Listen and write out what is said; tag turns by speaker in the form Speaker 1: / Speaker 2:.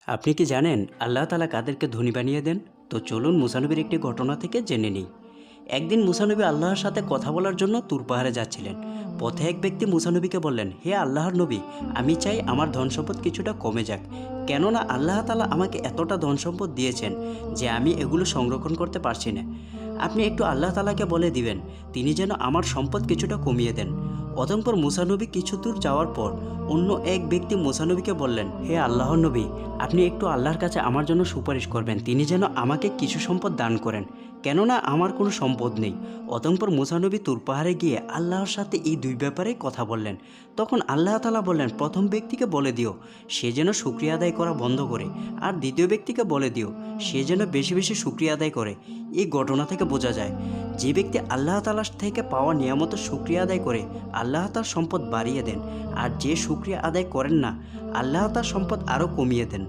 Speaker 1: আপনি কি জানেন আল্লাহ তাআলা কাদেরকে ধনী বানিয়ে দেন? তো চলুন মুসা নবীর একটি ঘটনা থেকে জেনে নিই। একদিন মুসা নবী আল্লাহর সাথে কথা বলার জন্য তুর পাহাড়ে যাচ্ছিলেন। পথে এক ব্যক্তি মুসা নবীকে বললেন, হে আল্লাহর নবী, আমি চাই আমার ধন সম্পদ কিছুটা কমে যাক। কেননা আল্লাহ তাআলা আমাকে এতটা ধন সম্পদ দিয়েছেন যে আমি এগুলো সংরক্ষণ করতে পারছি না। আপনি একটু আল্লাহ তাআলাকে বলে দিবেন তিনি যেন আমার সম্পদ কিছুটা কমিয়ে দেন। অতঃপর মুসা নবী কিছু দূর যাওয়ার পর অন্য এক ব্যক্তি মুসা নবীকে বললেন, হে আল্লাহর নবী, আপনি একটু আল্লাহর কাছে আমার জন্য সুপারিশ করবেন তিনি যেন আমাকে কিছু সম্পদ দান করেন, কেননা আমার কোনো সম্পদ নেই। অতঃপর মুসা নবী তুর পাহাড়ে গিয়ে আল্লাহর সাথে এই দুই ব্যাপারে কথা বললেন। তখন আল্লাহ তাআলা বললেন, প্রথম ব্যক্তিকে বলে দিও সে যেন শুকরিয়া আদায় করা বন্ধ করে, আর দ্বিতীয় ব্যক্তিকে বলে দিও সে যেন বেশি বেশি শুকরিয়া আদায় করে। এই ঘটনা থেকে বোঝা যায় যে ব্যক্তি আল্লাহ তাআলা থেকে পাওয়া নিয়ামতের শুকরিয়া আদায় করে আল্লাহ তার সম্পদ বাড়িয়ে দেন, আর যে শুকরিয়া আদায় করেন না আল্লাহ তার সম্পদ আরও কমিয়ে দেন।